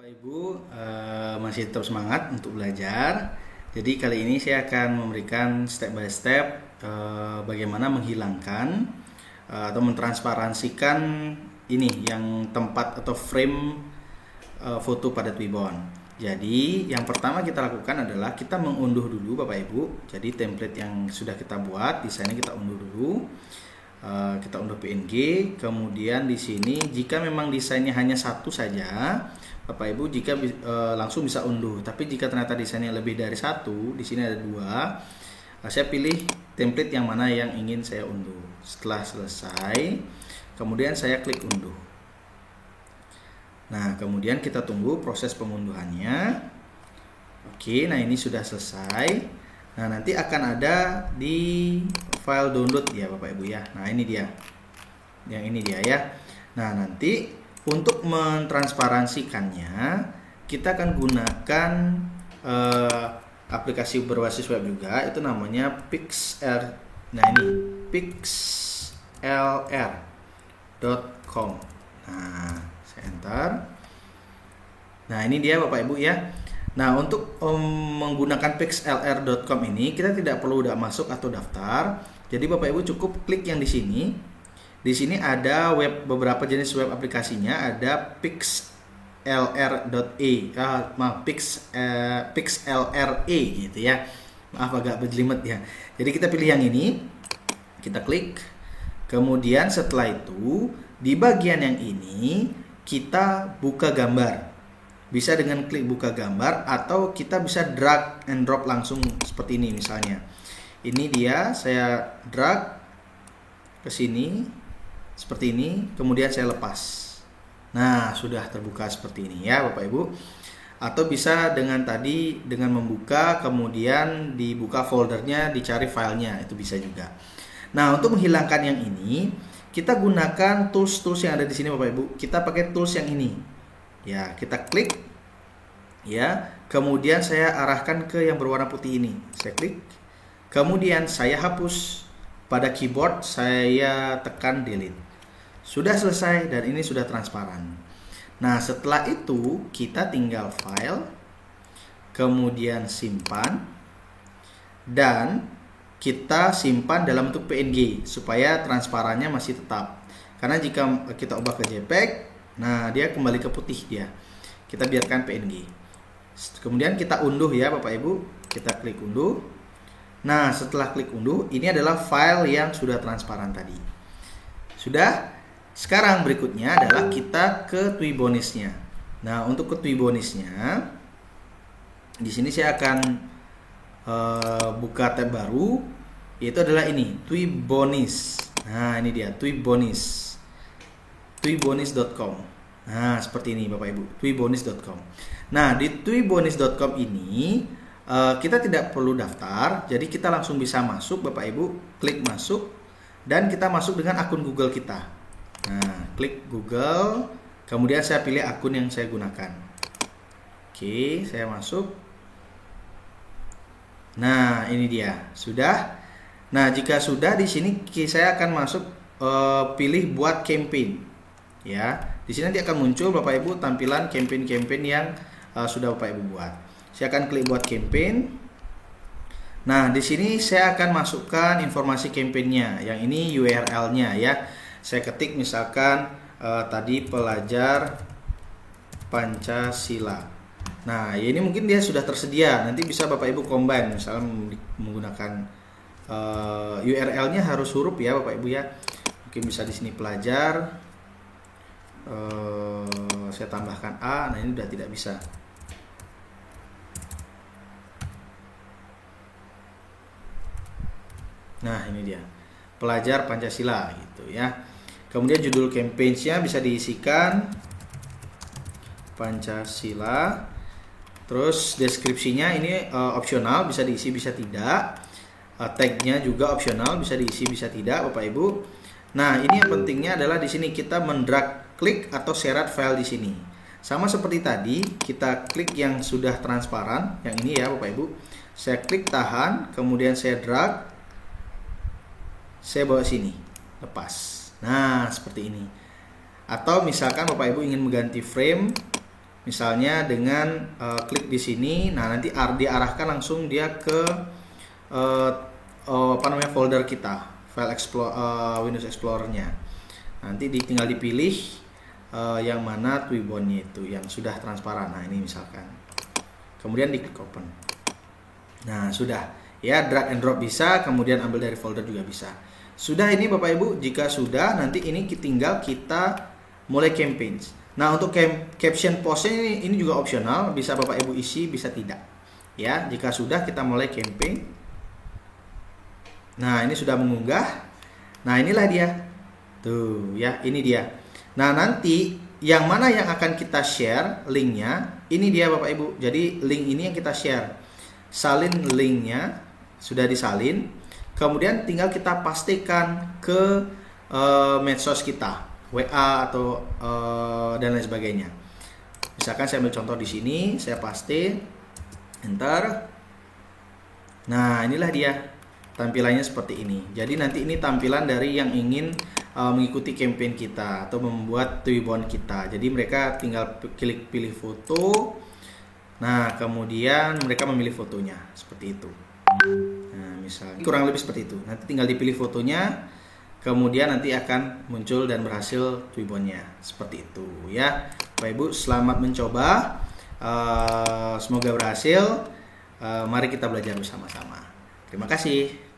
Ibu masih tetap semangat untuk belajar. Jadi kali ini saya akan memberikan step by step bagaimana menghilangkan atau mentransparansikan ini yang tempat atau frame foto pada Twibbon. Jadi yang pertama kita lakukan adalah kita mengunduh dulu Bapak Ibu. Jadi template yang sudah kita buat, desainnya kita unduh dulu. Kita unduh PNG, kemudian di sini jika memang desainnya hanya satu saja, Bapak Ibu jika langsung bisa unduh. Tapi jika ternyata desainnya lebih dari satu, di sini ada dua, saya pilih template yang mana yang ingin saya unduh. Setelah selesai, kemudian saya klik unduh. Nah, kemudian kita tunggu proses pengunduhannya. Oke, nah ini sudah selesai. Nah, nanti akan ada di file download ya Bapak Ibu ya. Nah, ini dia. Yang ini dia ya. Nah, nanti untuk mentransparansikannya kita akan gunakan aplikasi berbasis web juga, itu namanya Pixlr. Nah, ini pixlr.com. Nah, saya enter. Nah, ini dia Bapak Ibu ya. Nah, untuk menggunakan pixlr.com ini kita tidak perlu masuk atau daftar. Jadi Bapak Ibu cukup klik yang di sini. Di sini ada beberapa jenis web aplikasinya, ada pixlr.e gitu ya. Maaf agak berjelimet ya. Jadi kita pilih yang ini. Kita klik. Kemudian setelah itu di bagian yang ini kita buka gambar. Bisa dengan klik buka gambar atau kita bisa drag and drop langsung seperti ini misalnya. Ini dia, saya drag ke sini seperti ini, kemudian saya lepas. Nah, sudah terbuka seperti ini ya Bapak Ibu. Atau bisa dengan tadi dengan membuka kemudian dibuka foldernya, dicari filenya, itu bisa juga. Nah, untuk menghilangkan yang ini, kita gunakan tools-tools yang ada di sini Bapak Ibu. Kita pakai tools yang ini. Ya, kita klik ya, kemudian saya arahkan ke yang berwarna putih ini. Saya klik, kemudian saya hapus. Pada keyboard saya tekan delete. Sudah selesai dan ini sudah transparan. Nah, setelah itu kita tinggal file, kemudian simpan, dan kita simpan dalam bentuk PNG supaya transparannya masih tetap. Karena jika kita ubah ke JPEG, nah dia kembali ke putih dia. Kita biarkan PNG. Kemudian kita unduh ya Bapak Ibu. Kita klik unduh. Nah, setelah klik unduh, ini adalah file yang sudah transparan tadi. Sudah. Sekarang berikutnya adalah kita ke Twibbonisnya. Nah, untuk ke Twibbonisnya, di sini saya akan buka tab baru, yaitu adalah ini, Twibbonis. Nah, ini dia, Twibbonis. Twibbonis.com. Nah, seperti ini Bapak Ibu, Twibbonis.com. Nah, di Twibbonis.com ini kita tidak perlu daftar, jadi kita langsung bisa masuk Bapak Ibu, klik masuk, dan kita masuk dengan akun Google kita. Nah, klik Google, kemudian saya pilih akun yang saya gunakan. Oke, saya masuk. Nah, ini dia, sudah. Nah, jika sudah di sini saya akan masuk pilih buat campaign. Ya, di sini nanti akan muncul Bapak Ibu tampilan campaign-campaign yang sudah Bapak Ibu buat. Saya akan klik buat campaign. Nah, di sini saya akan masukkan informasi campaignnya. Yang ini URL-nya ya. Saya ketik misalkan tadi pelajar Pancasila. Nah, ini mungkin dia sudah tersedia. Nanti bisa Bapak Ibu combine, misalnya menggunakan URL-nya harus huruf ya Bapak Ibu ya. Mungkin bisa di sini pelajar. Saya tambahkan A. Nah, ini sudah tidak bisa. Nah, ini dia, pelajar Pancasila gitu ya. Kemudian judul campaign-nya bisa diisikan Pancasila. Terus deskripsinya ini opsional, bisa diisi bisa tidak. Tag-nya juga opsional, bisa diisi bisa tidak Bapak Ibu. Nah, ini yang pentingnya adalah di sini kita mendrag, klik atau seret file di sini. Sama seperti tadi, kita klik yang sudah transparan, yang ini ya Bapak Ibu. Saya klik tahan, kemudian saya drag. Saya bawa sini, lepas. Nah, seperti ini. Atau misalkan Bapak Ibu ingin mengganti frame, Misalnya dengan klik di sini, nah nanti diarahkan langsung dia ke folder kita, file Windows Explorer-nya. Nanti tinggal dipilih yang mana Twibbon-nya itu yang sudah transparan. Nah ini misalkan, kemudian diklik open. Nah sudah ya, drag and drop bisa, kemudian ambil dari folder juga bisa. Sudah ini Bapak Ibu. Jika sudah, nanti ini tinggal kita mulai campaign. Nah untuk caption postnya ini juga opsional, bisa Bapak Ibu isi, bisa tidak. Ya, jika sudah kita mulai campaign. Nah ini sudah mengunggah. Nah inilah dia. Tuh ya, ini dia. Nah nanti yang mana yang akan kita share linknya, ini dia Bapak Ibu. Jadi link ini yang kita share. Salin linknya, sudah disalin. Kemudian tinggal kita pastikan ke medsos kita, WA atau dan lain sebagainya. Misalkan saya ambil contoh di sini, saya paste, enter. Nah inilah dia tampilannya seperti ini. Jadi nanti ini tampilan dari yang ingin mengikuti campaign kita atau membuat Twibbon kita. Jadi mereka tinggal klik pilih foto. Nah kemudian mereka memilih fotonya seperti itu. Nah misalnya kurang lebih seperti itu. Nanti tinggal dipilih fotonya, kemudian nanti akan muncul dan berhasil Twibbon-nya seperti itu ya. Bapak Ibu, selamat mencoba. Semoga berhasil. Mari kita belajar bersama-sama. Terima kasih.